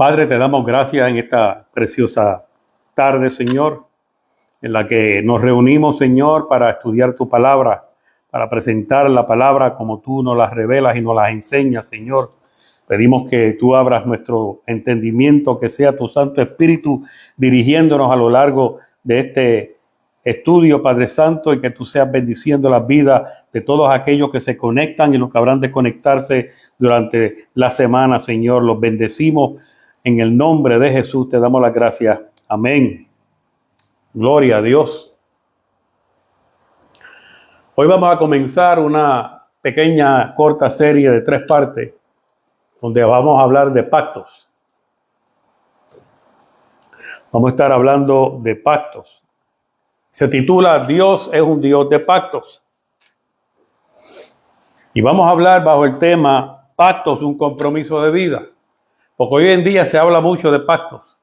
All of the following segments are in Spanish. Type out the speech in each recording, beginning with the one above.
Padre, te damos gracias en esta preciosa tarde, Señor, en la que nos reunimos, Señor, para estudiar tu palabra, para presentar la palabra como tú nos la revelas y nos la enseñas, Señor. Pedimos que tú abras nuestro entendimiento, que sea tu Santo Espíritu dirigiéndonos a lo largo de este estudio, Padre Santo, y que tú seas bendiciendo las vidas de todos aquellos que se conectan y los que habrán de conectarse durante la semana, Señor. Los bendecimos en el nombre de Jesús, te damos las gracias. Amén. Gloria a Dios. Hoy vamos a comenzar una pequeña, corta serie de 3 partes, donde vamos a hablar de pactos. Vamos a estar hablando de pactos. Se titula Dios es un Dios de pactos. Y vamos a hablar bajo el tema pactos, un compromiso de vida. Porque hoy en día se habla mucho de pactos,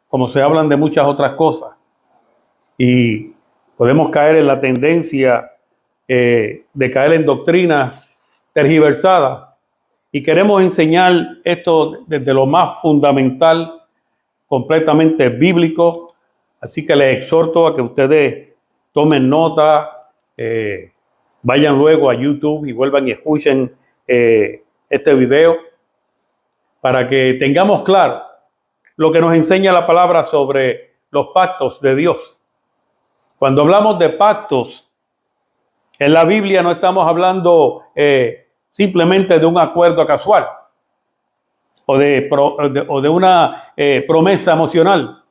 como se hablan de muchas otras cosas. Y podemos caer en la tendencia de caer en doctrinas tergiversadas. Y queremos enseñar esto desde lo más fundamental, completamente bíblico. Así que les exhorto a que ustedes tomen nota, vayan luego a YouTube y vuelvan y escuchen este video para que tengamos claro lo que nos enseña la palabra sobre los pactos de Dios. Cuando hablamos de pactos, en la Biblia no estamos hablando simplemente de un acuerdo casual o de una promesa emocional.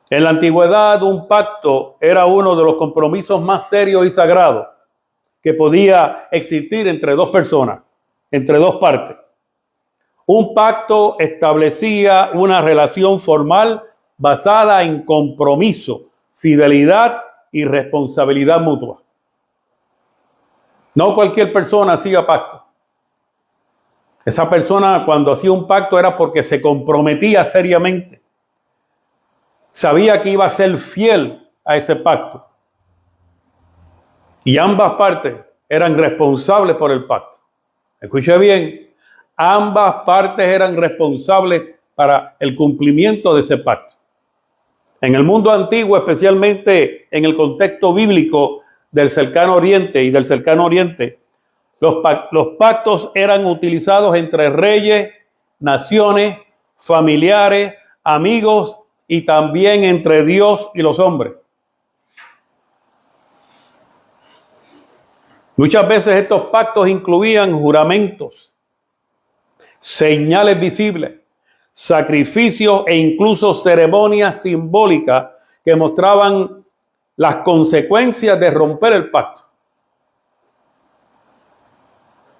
En la antigüedad, un pacto era uno de los compromisos más serios y sagrados que podía existir entre dos personas, entre dos partes. Un pacto establecía una relación formal basada en compromiso, fidelidad y responsabilidad mutua. No cualquier persona hacía pacto. Esa persona, cuando hacía un pacto, era porque se comprometía seriamente. Sabía que iba a ser fiel a ese pacto. Y ambas partes eran responsables por el pacto. Escuche bien. Ambas partes eran responsables para el cumplimiento de ese pacto. En el mundo antiguo, especialmente en el contexto bíblico del cercano oriente y del cercano oriente, los pactos eran utilizados entre reyes, naciones, familiares, amigos y también entre Dios y los hombres. Muchas veces estos pactos incluían juramentos, señales visibles, sacrificios e incluso ceremonias simbólicas que mostraban las consecuencias de romper el pacto.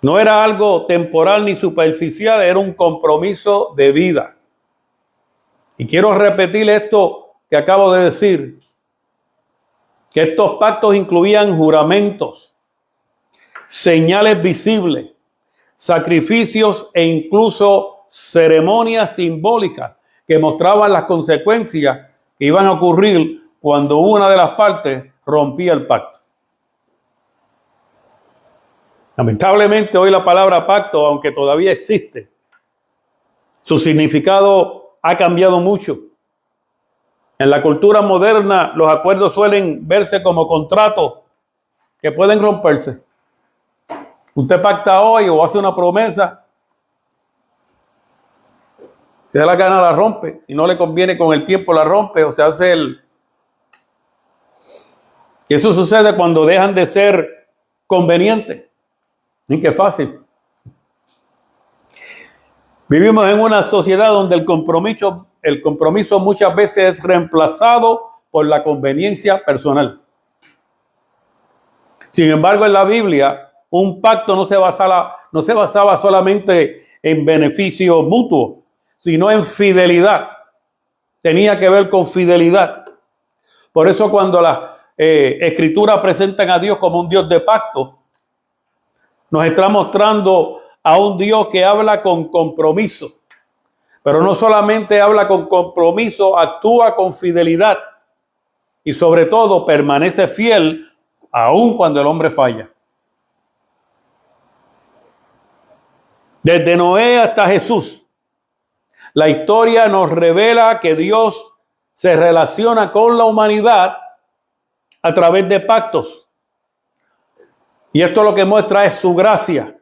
No era algo temporal ni superficial, era un compromiso de vida. Y quiero repetir esto que acabo de decir, que estos pactos incluían juramentos, señales visibles, sacrificios e incluso ceremonias simbólicas que mostraban las consecuencias que iban a ocurrir cuando una de las partes rompía el pacto. Lamentablemente hoy la palabra pacto, aunque todavía existe, su significado ha cambiado mucho. En la cultura moderna los acuerdos suelen verse como contratos que pueden romperse. Usted pacta hoy o hace una promesa, si da la gana la rompe, si no le conviene con el tiempo la rompe o se hace Y eso sucede cuando dejan de ser convenientes. Ni qué fácil. Vivimos en una sociedad donde el compromiso muchas veces es reemplazado por la conveniencia personal. Sin embargo, en la Biblia, un pacto no se basaba solamente en beneficio mutuo, sino en fidelidad. Tenía que ver con fidelidad. Por eso cuando las escrituras presentan a Dios como un Dios de pacto, nos está mostrando a un Dios que habla con compromiso. Pero no solamente habla con compromiso, actúa con fidelidad. Y sobre todo permanece fiel aun cuando el hombre falla. Desde Noé hasta Jesús, La historia nos revela que Dios se relaciona con la humanidad a través de pactos. Y esto lo que muestra es su gracia,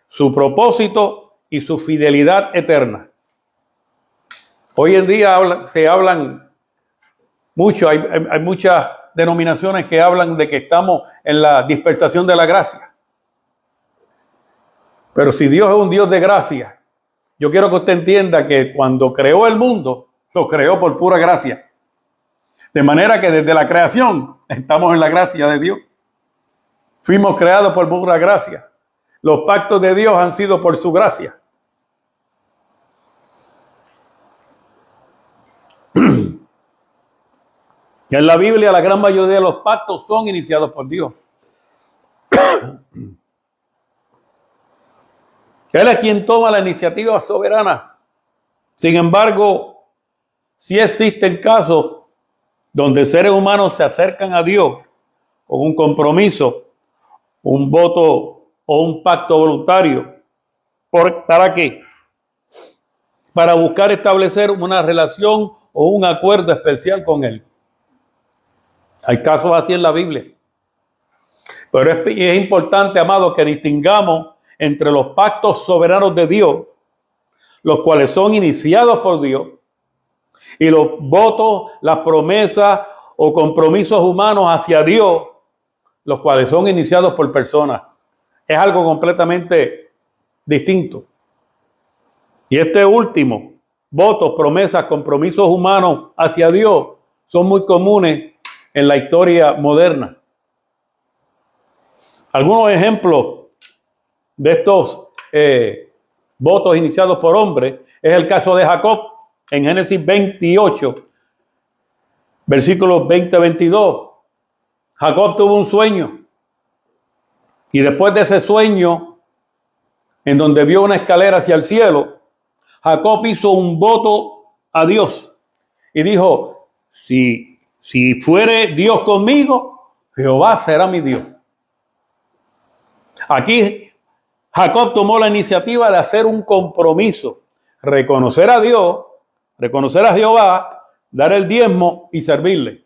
su propósito y su fidelidad eterna. Hoy en día se hablan mucho, hay muchas denominaciones que hablan de que estamos en la dispensación de la gracia. Pero si Dios es un Dios de gracia, yo quiero que usted entienda que cuando creó el mundo, lo creó por pura gracia. De manera que desde la creación estamos en la gracia de Dios. Fuimos creados por pura gracia. Los pactos de Dios han sido por su gracia. En la Biblia la gran mayoría de los pactos son iniciados por Dios. Él es quien toma la iniciativa soberana. Sin embargo, sí existen casos donde seres humanos se acercan a Dios con un compromiso, un voto o un pacto voluntario. ¿Para qué? Para buscar establecer una relación o un acuerdo especial con Él. Hay casos así en la Biblia. Pero es importante, amados, que distingamos entre los pactos soberanos de Dios, los cuales son iniciados por Dios, y los votos, las promesas o compromisos humanos hacia Dios, los cuales son iniciados por personas. Es algo completamente distinto. Y este último, votos, promesas, compromisos humanos hacia Dios, son muy comunes en la historia moderna. Algunos ejemplos de estos votos iniciados por hombres es el caso de Jacob en Génesis 28, versículos 20-22. Jacob tuvo un sueño y después de ese sueño, en donde vio una escalera hacia el cielo, Jacob hizo un voto a Dios y dijo: si fuere Dios conmigo, Jehová será mi Dios. Aquí Jacob tomó la iniciativa de hacer un compromiso, reconocer a Dios, reconocer a Jehová, dar el diezmo y servirle.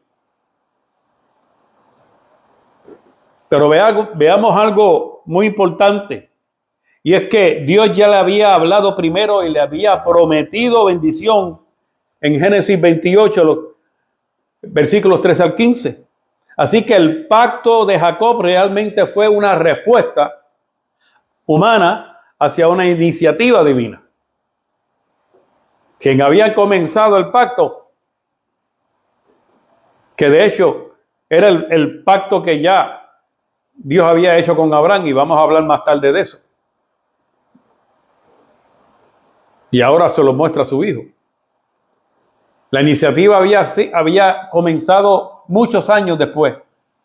Pero veamos algo muy importante, y es que Dios ya le había hablado primero y le había prometido bendición en Génesis 28, los versículos 13 al 15. Así que el pacto de Jacob realmente fue una respuesta humana hacia una iniciativa divina. Quien había comenzado el pacto, que de hecho era el pacto que ya Dios había hecho con Abraham, y vamos a hablar más tarde de eso. Y ahora se lo muestra a su hijo. La iniciativa había comenzado muchos años después.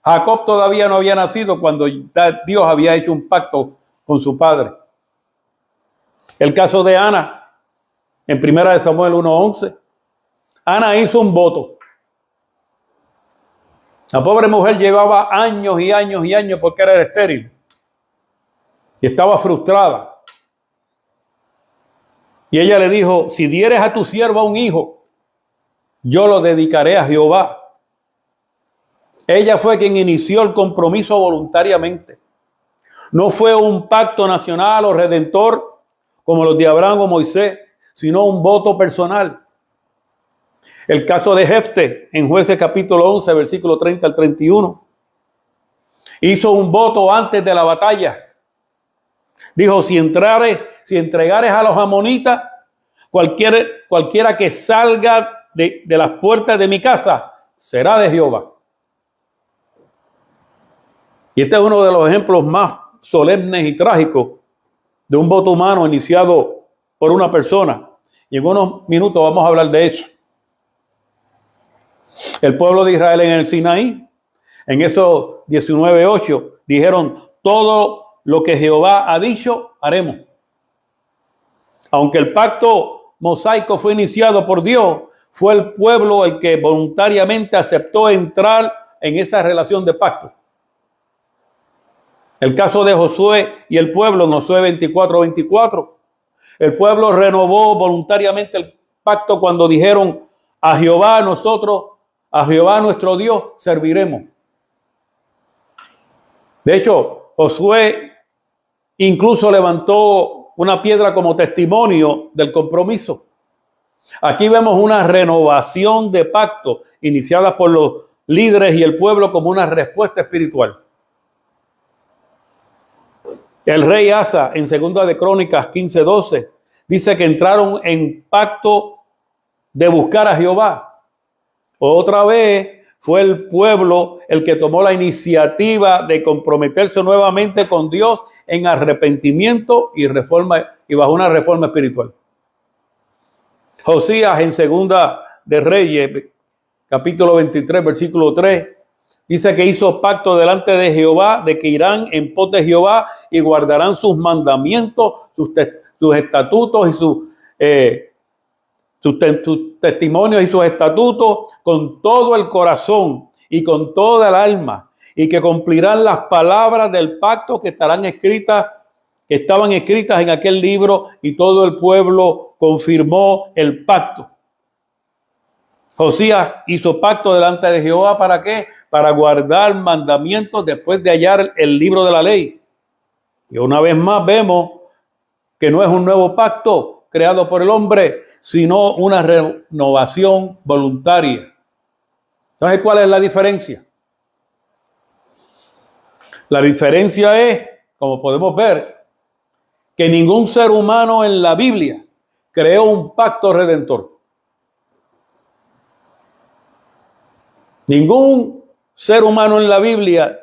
Jacob todavía no había nacido cuando Dios había hecho un pacto con su padre. El caso de Ana, en 1 Samuel 1:11. Ana hizo un voto. La pobre mujer llevaba años y años y años porque era estéril. Y estaba frustrada. Y ella le dijo: si dieres a tu sierva un hijo, yo lo dedicaré a Jehová. Ella fue quien inició el compromiso voluntariamente. No fue un pacto nacional o redentor como los de Abraham o Moisés, sino un voto personal. El caso de Jefte en Jueces capítulo 11, versículo 30 al 31. Hizo un voto antes de la batalla. Dijo: si entregares a los amonitas, cualquiera que salga de las puertas de mi casa será de Jehová. Y este es uno de los ejemplos más solemnes y trágicos de un voto humano iniciado por una persona. Y en unos minutos vamos a hablar de eso. El pueblo de Israel en el Sinaí, en esos 19:8, dijeron: todo lo que Jehová ha dicho, haremos. Aunque el pacto mosaico fue iniciado por Dios, fue el pueblo el que voluntariamente aceptó entrar en esa relación de pacto. El caso de Josué y el pueblo en Josué 24:24. El pueblo renovó voluntariamente el pacto cuando dijeron: a Jehová nosotros, a Jehová nuestro Dios serviremos. De hecho, Josué incluso levantó una piedra como testimonio del compromiso. Aquí vemos una renovación de pacto iniciada por los líderes y el pueblo como una respuesta espiritual. El rey Asa, en 2 de Crónicas 15:12, dice que entraron en pacto de buscar a Jehová. Otra vez fue el pueblo el que tomó la iniciativa de comprometerse nuevamente con Dios en arrepentimiento y reforma, y bajo una reforma espiritual. Josías, en 2 de Reyes, capítulo 23, versículo 3, dice que hizo pacto delante de Jehová, de que irán en pos de Jehová y guardarán sus mandamientos, sus estatutos y sus testimonios y sus estatutos con todo el corazón y con toda el alma, y que cumplirán las palabras del pacto que estaban escritas en aquel libro, y todo el pueblo confirmó el pacto. Josías hizo pacto delante de Jehová, ¿para qué? Para guardar mandamientos después de hallar el libro de la ley. Y una vez más vemos que no es un nuevo pacto creado por el hombre, sino una renovación voluntaria. ¿Sabes cuál es la diferencia? La diferencia es, como podemos ver, que ningún ser humano en la Biblia creó un pacto redentor. Ningún ser humano en la Biblia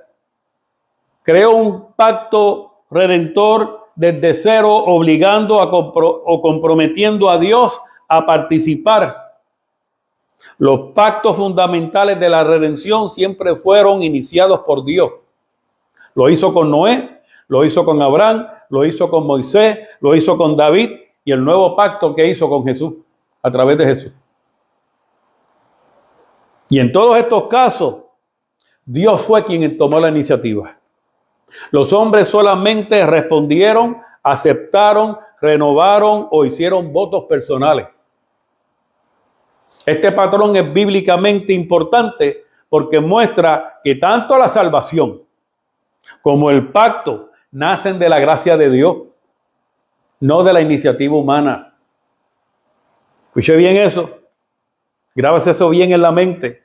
creó un pacto redentor desde cero, obligando o comprometiendo a Dios a participar. Los pactos fundamentales de la redención siempre fueron iniciados por Dios. Lo hizo con Noé, lo hizo con Abraham, lo hizo con Moisés, lo hizo con David, y el nuevo pacto que hizo con Jesús, a través de Jesús. Y en todos estos casos, Dios fue quien tomó la iniciativa. Los hombres solamente respondieron, aceptaron, renovaron o hicieron votos personales. Este patrón es bíblicamente importante porque muestra que tanto la salvación como el pacto nacen de la gracia de Dios, no de la iniciativa humana. Escuche bien eso. Grábase eso bien en la mente.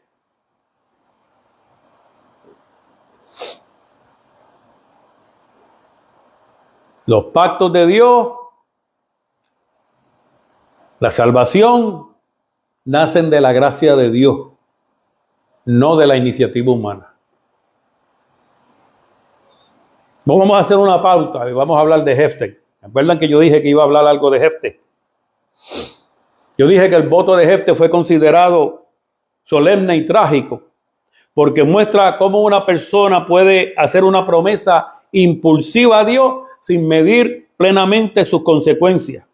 Los pactos de Dios, la salvación, nacen de la gracia de Dios, no de la iniciativa humana. Vamos a hacer una pauta y vamos a hablar de Jefté. ¿Me acuerdan que yo dije que iba a hablar algo de Jefté? Yo dije que el voto de Jefté fue considerado solemne y trágico porque muestra cómo una persona puede hacer una promesa impulsiva a Dios sin medir plenamente sus consecuencias.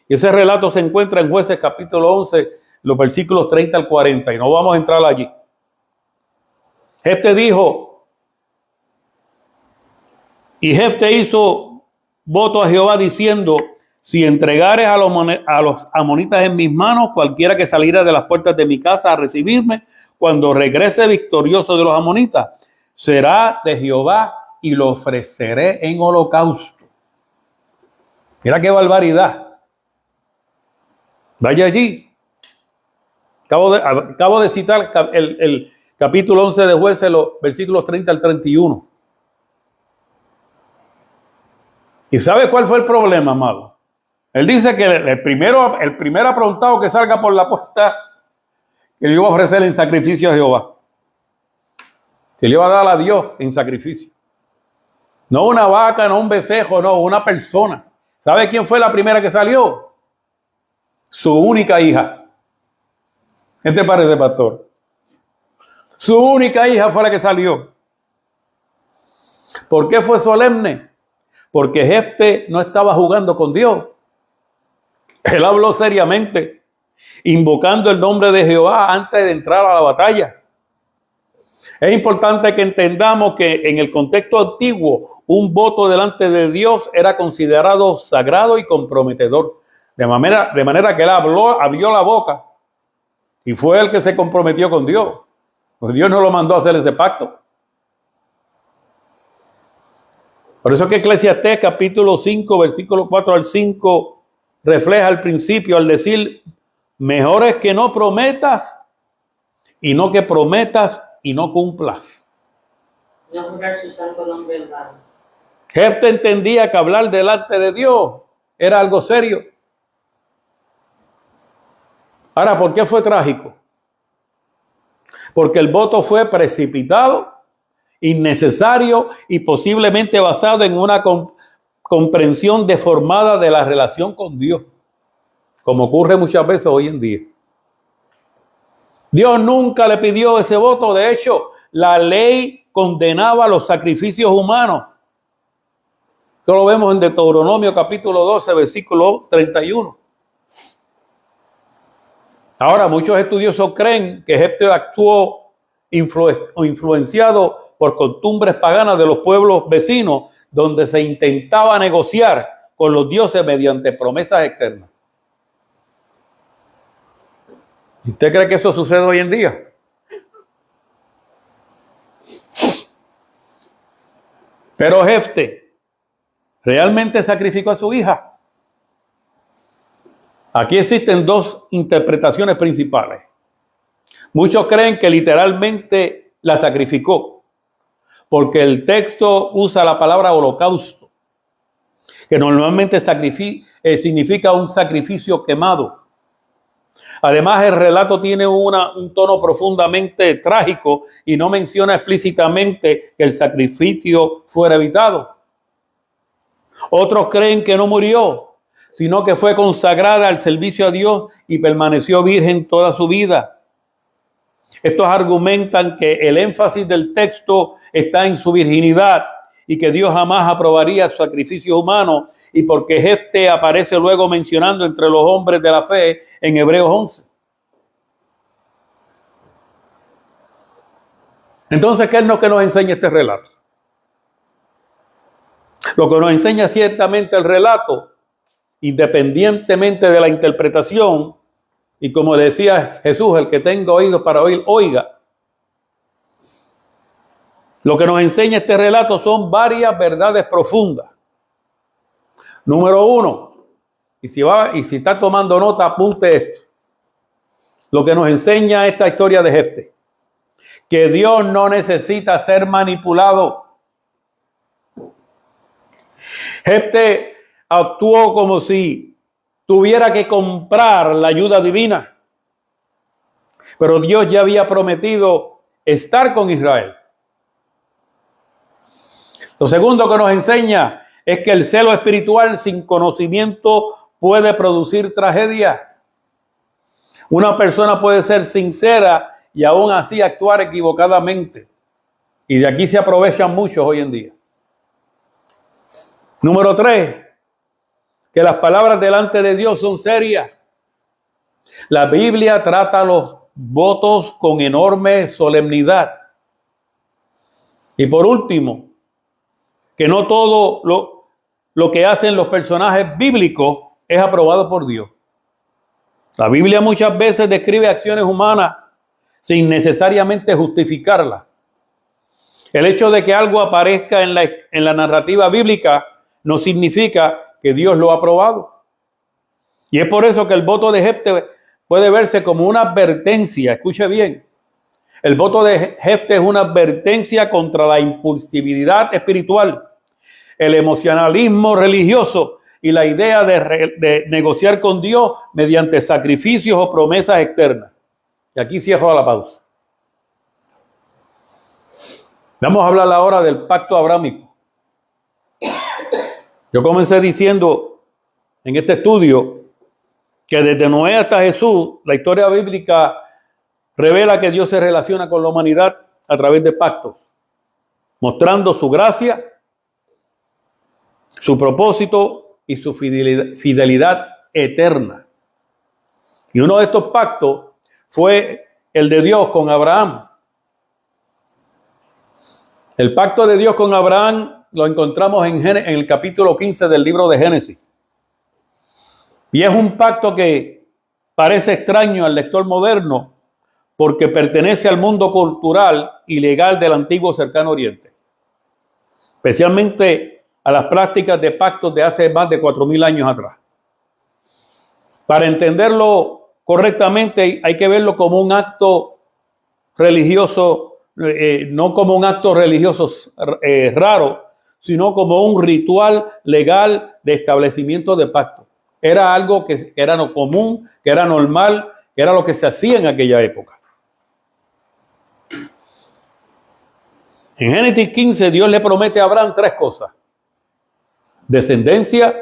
Y ese relato se encuentra en Jueces capítulo 11, los versículos 30 al 40, y no vamos a entrar allí. Jefté dijo, y Jefté hizo voto a Jehová diciendo: si entregares a los amonitas en mis manos, cualquiera que saliera de las puertas de mi casa a recibirme, cuando regrese victorioso de los amonitas, será de Jehová y lo ofreceré en holocausto. Mira qué barbaridad. Vaya allí. Acabo de citar el capítulo 11 de Jueces, los versículos 30 al 31. ¿Y sabe cuál fue el problema, amado? Él dice que el primer aprontado que salga por la puerta, que le iba a ofrecer en sacrificio a Jehová. Se le iba a dar a Dios en sacrificio. No una vaca, no un becerro, no, una persona. ¿Sabe quién fue la primera que salió? Su única hija. ¿Qué te parece, pastor? Su única hija fue la que salió. ¿Por qué fue solemne? Porque Jefté no estaba jugando con Dios. Él habló seriamente, invocando el nombre de Jehová antes de entrar a la batalla. Es importante que entendamos que en el contexto antiguo, un voto delante de Dios era considerado sagrado y comprometedor. De manera que él abrió la boca y fue el que se comprometió con Dios. Pues Dios no lo mandó a hacer ese pacto. Por eso que Eclesiastés capítulo 5, versículo 4 al 5, refleja el principio al decir, mejor es que no prometas y no que prometas y no cumplas. No jurar su santo nombre en vano. Jefté entendía que hablar delante de Dios era algo serio. Ahora, ¿por qué fue trágico? Porque el voto fue precipitado, innecesario y posiblemente basado en una comprensión deformada de la relación con Dios, como ocurre muchas veces hoy en día. Dios nunca le pidió ese voto. De hecho, la ley condenaba los sacrificios humanos. Esto lo vemos en Deuteronomio capítulo 12, versículo 31. Ahora, muchos estudiosos creen que Jefté actuó influenciado por costumbres paganas de los pueblos vecinos, donde se intentaba negociar con los dioses mediante promesas externas. ¿Usted cree que eso sucede hoy en día? Pero Jefté realmente sacrificó a su hija. Aquí existen dos interpretaciones principales. Muchos creen que literalmente la sacrificó, porque el texto usa la palabra holocausto, que normalmente significa un sacrificio quemado. Además, el relato tiene un tono profundamente trágico y no menciona explícitamente que el sacrificio fuera evitado. Otros creen que no murió, sino que fue consagrada al servicio a Dios y permaneció virgen toda su vida. Estos argumentan que el énfasis del texto está en su virginidad y que Dios jamás aprobaría sacrificios humanos, y porque Jefté aparece luego mencionando entre los hombres de la fe en Hebreos 11. Entonces, ¿qué es lo que nos enseña este relato? Lo que nos enseña ciertamente el relato, independientemente de la interpretación, y como decía Jesús, el que tenga oídos para oír, oiga. Lo que nos enseña este relato son varias verdades profundas. Número uno, y si está tomando nota, apunte esto. Lo que nos enseña esta historia de Jefté, que Dios no necesita ser manipulado. Jefté actuó como si tuviera que comprar la ayuda divina, pero Dios ya había prometido estar con Israel. Lo segundo que nos enseña es que el celo espiritual sin conocimiento puede producir tragedia. Una persona puede ser sincera y aún así actuar equivocadamente. Y de aquí se aprovechan muchos hoy en día. Número 3, que las palabras delante de Dios son serias. La Biblia trata los votos con enorme solemnidad. Y por último, que no todo lo que hacen los personajes bíblicos es aprobado por Dios. La Biblia muchas veces describe acciones humanas sin necesariamente justificarlas. El hecho de que algo aparezca en la narrativa bíblica no significa que Dios lo ha aprobado. Y es por eso que el voto de Jefté puede verse como una advertencia. Escuche bien. El voto de Jefté es una advertencia contra la impulsividad espiritual, el emocionalismo religioso y la idea de negociar con Dios mediante sacrificios o promesas externas. Y aquí cierro la pausa. Vamos a hablar ahora del pacto abrámico. Yo comencé diciendo en este estudio que desde Noé hasta Jesús, la historia bíblica revela que Dios se relaciona con la humanidad a través de pactos, mostrando su gracia, su propósito y su fidelidad eterna. Y uno de estos pactos fue el de Dios con Abraham. El pacto de Dios con Abraham lo encontramos en el capítulo 15 del libro de Génesis. Y es un pacto que parece extraño al lector moderno porque pertenece al mundo cultural y legal del antiguo cercano oriente, especialmente a las prácticas de pactos de hace más de 4,000 años atrás. Para entenderlo correctamente hay que verlo como un acto religioso, no como un acto religioso raro, sino como un ritual legal de establecimiento de pacto. Era algo que era no común, que era normal, que era lo que se hacía en aquella época. En Génesis 15, Dios le promete a Abraham 3 cosas: descendencia,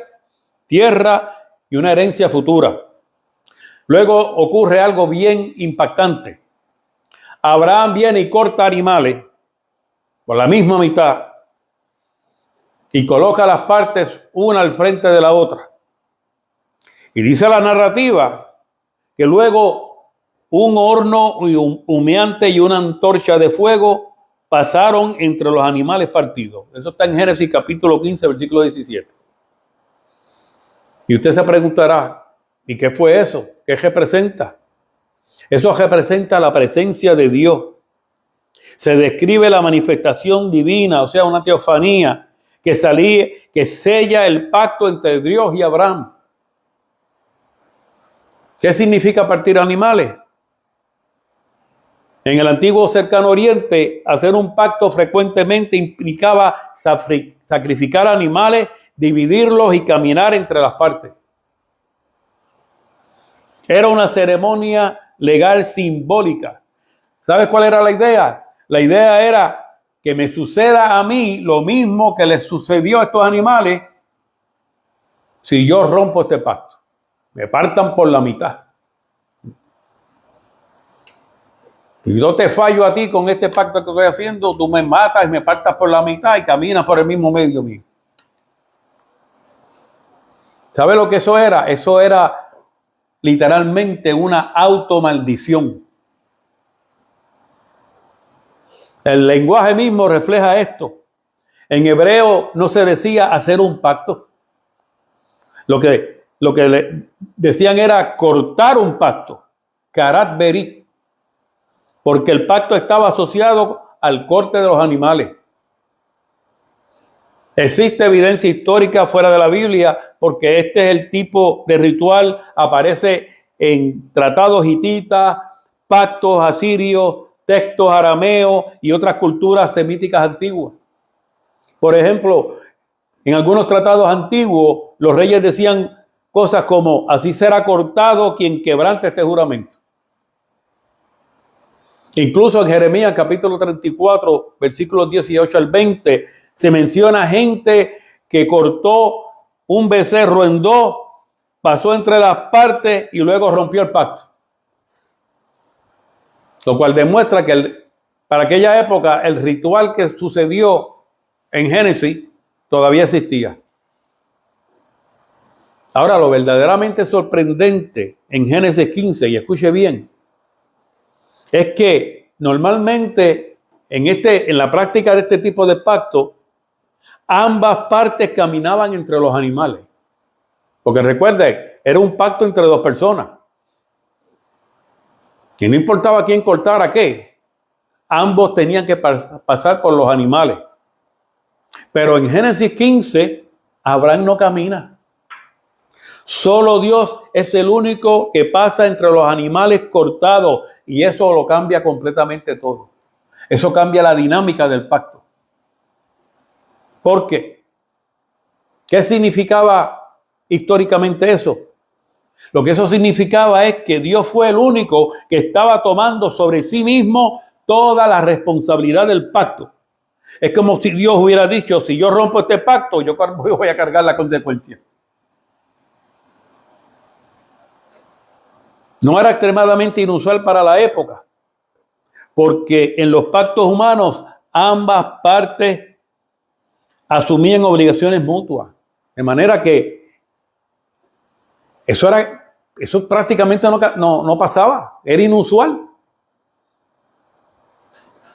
tierra y una herencia futura. Luego ocurre algo bien impactante. Abraham viene y corta animales por la misma mitad y coloca las partes una al frente de la otra. Y dice la narrativa que luego un horno humeante y una antorcha de fuego pasaron entre los animales partidos. Eso está en Génesis capítulo 15, versículo 17. Y usted se preguntará, ¿y qué fue eso? ¿Qué representa? Eso representa la presencia de Dios. Se describe la manifestación divina, o sea, una teofanía que sella el pacto entre Dios y Abraham. ¿Qué significa partir animales? En el antiguo cercano oriente, hacer un pacto frecuentemente implicaba sacrificar animales, dividirlos y caminar entre las partes. Era una ceremonia legal simbólica. ¿Sabes cuál era la idea? La idea era que me suceda a mí lo mismo que les sucedió a estos animales si yo rompo este pacto. Me partan por la mitad. Si yo te fallo a ti con este pacto que estoy haciendo, tú me matas y me partas por la mitad y caminas por el mismo medio mío. ¿Sabes lo que eso era? Eso era literalmente una automaldición. El lenguaje mismo refleja esto. En hebreo no se decía hacer un pacto. Lo que le decían era cortar un pacto. Karat berit. Porque el pacto estaba asociado al corte de los animales. Existe evidencia histórica fuera de la Biblia porque este es el tipo de ritual, aparece en tratados hititas, pactos asirios, textos arameos y otras culturas semíticas antiguas. Por ejemplo, en algunos tratados antiguos, los reyes decían cosas como: así será cortado quien quebrante este juramento. Incluso en Jeremías capítulo 34, versículos 18 al 20, se menciona gente que cortó un becerro en dos, pasó entre las partes y luego rompió el pacto. Lo cual demuestra que para aquella época el ritual que sucedió en Génesis todavía existía. Ahora, lo verdaderamente sorprendente en Génesis 15, y escuche bien, es que normalmente en la práctica de este tipo de pacto, ambas partes caminaban entre los animales. Porque recuerde, era un pacto entre dos personas. Y no importaba quién cortara qué, ambos tenían que pasar por los animales. Pero en Génesis 15, Abraham no camina. Solo Dios es el único que pasa entre los animales cortados, y eso lo cambia completamente todo. Eso cambia la dinámica del pacto. ¿Por qué? ¿Qué significaba históricamente eso? Lo que eso significaba es que Dios fue el único que estaba tomando sobre sí mismo toda la responsabilidad del pacto. Es como si Dios hubiera dicho: si yo rompo este pacto, yo voy a cargar la consecuencia. No era extremadamente inusual para la época, porque en los pactos humanos ambas partes asumían obligaciones mutuas, de manera que eso prácticamente no pasaba, era inusual.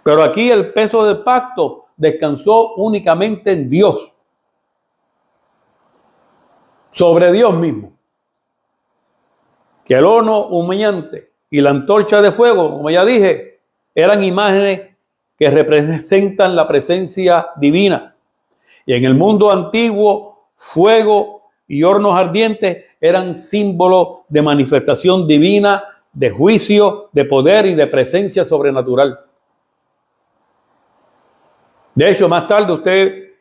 Pero aquí el peso del pacto descansó únicamente en Dios, sobre Dios mismo. Que el horno humeante y la antorcha de fuego, como ya dije, eran imágenes que representan la presencia divina. Y en el mundo antiguo, fuego y hornos ardientes eran símbolos de manifestación divina, de juicio, de poder y de presencia sobrenatural. De hecho, más tarde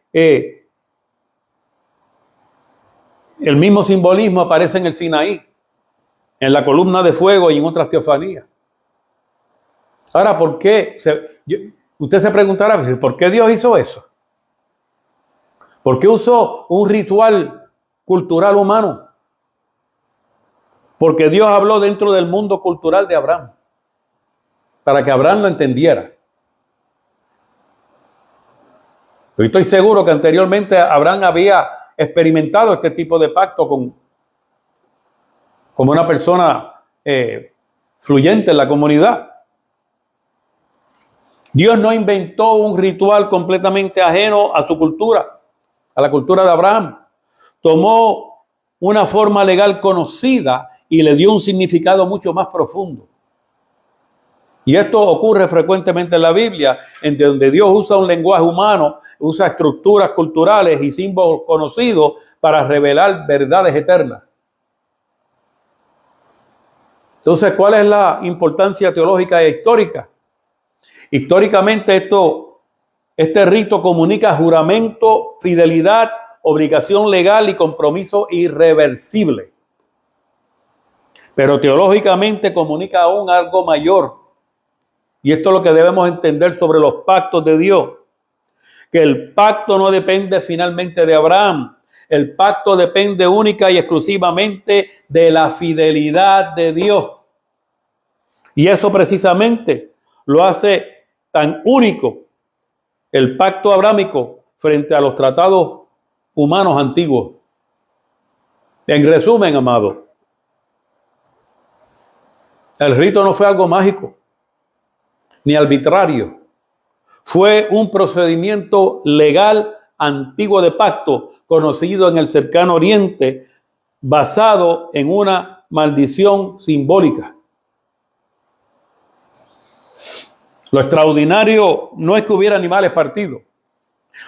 el mismo simbolismo aparece en el Sinaí, en la columna de fuego y en otras teofanías. Ahora, ¿por qué? Usted se preguntará, ¿por qué Dios hizo eso? ¿Por qué usó un ritual cultural humano? Porque Dios habló dentro del mundo cultural de Abraham, para que Abraham lo entendiera. Yo estoy seguro que anteriormente Abraham había experimentado este tipo de pacto como una persona fluyente en la comunidad. Dios no inventó un ritual completamente ajeno a su cultura, a la cultura de Abraham. Tomó una forma legal conocida y le dio un significado mucho más profundo. Y esto ocurre frecuentemente en la Biblia, en donde Dios usa un lenguaje humano, usa estructuras culturales y símbolos conocidos para revelar verdades eternas. Entonces, ¿cuál es la importancia teológica e histórica? Históricamente este rito comunica juramento, fidelidad, obligación legal y compromiso irreversible. Pero teológicamente comunica aún algo mayor. Y esto es lo que debemos entender sobre los pactos de Dios. Que el pacto no depende finalmente de Abraham. El pacto depende única y exclusivamente de la fidelidad de Dios. Y eso precisamente lo hace tan único el pacto abrámico frente a los tratados humanos antiguos. En resumen, amado, el rito no fue algo mágico ni arbitrario. Fue un procedimiento legal antiguo de pacto conocido en el cercano Oriente, basado en una maldición simbólica. Lo extraordinario no es que hubiera animales partidos.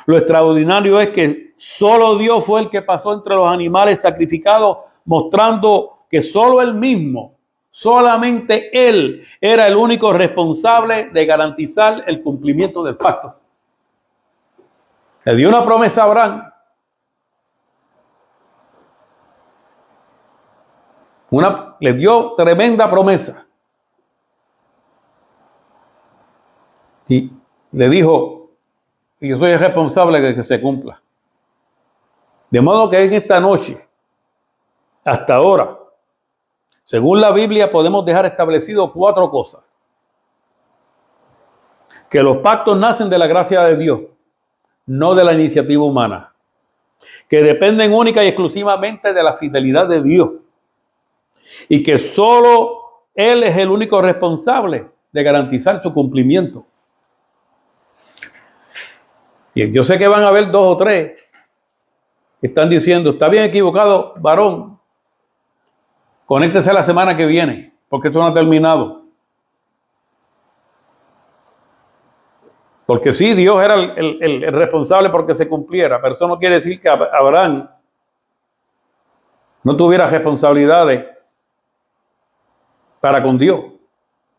Lo extraordinario es que solo Dios fue el que pasó entre los animales sacrificados, mostrando que solo Él mismo, solamente Él era el único responsable de garantizar el cumplimiento del pacto. Le dio una promesa a Abraham. Le dio tremenda promesa. Y le dijo, y yo soy el responsable de que se cumpla. De modo que en esta noche, hasta ahora, según la Biblia, podemos dejar establecido 4 cosas. Que los pactos nacen de la gracia de Dios, no de la iniciativa humana. Que dependen única y exclusivamente de la fidelidad de Dios. Y que solo Él es el único responsable de garantizar su cumplimiento. Y yo sé que van a haber 2 o 3 que están diciendo, está bien equivocado, varón, conéctese la semana que viene, porque esto no ha terminado. Porque sí, Dios era el responsable porque se cumpliera, pero eso no quiere decir que Abraham no tuviera responsabilidades para con Dios.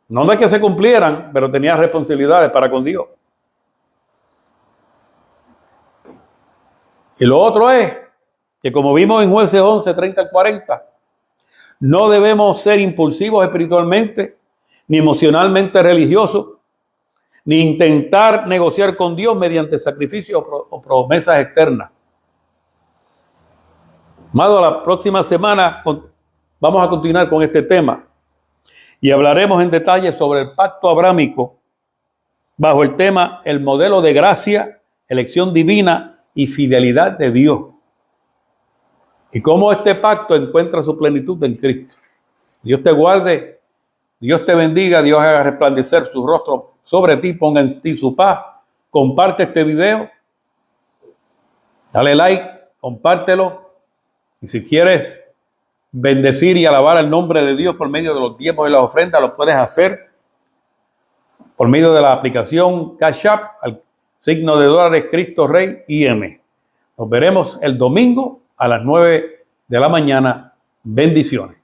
No de que se cumplieran, pero tenía responsabilidades para con Dios. Y lo otro es que, como vimos en Jueces 11, 30 al 40, no debemos ser impulsivos espiritualmente, ni emocionalmente religiosos, ni intentar negociar con Dios mediante sacrificios o promesas externas. Amado, la próxima semana vamos a continuar con este tema y hablaremos en detalle sobre el pacto abrámico bajo el tema el modelo de gracia, elección divina y fidelidad de Dios. Y cómo este pacto encuentra su plenitud en Cristo. Dios te guarde, Dios te bendiga, Dios haga resplandecer su rostro sobre ti, ponga en ti su paz. comparte este video, dale like, compártelo. Y si quieres bendecir y alabar el nombre de Dios por medio de los diezmos y las ofrendas, lo puedes hacer por medio de la aplicación Cash App, al signo de dólares Cristo Rey IM. Nos veremos el domingo a las 9 de la mañana. Bendiciones.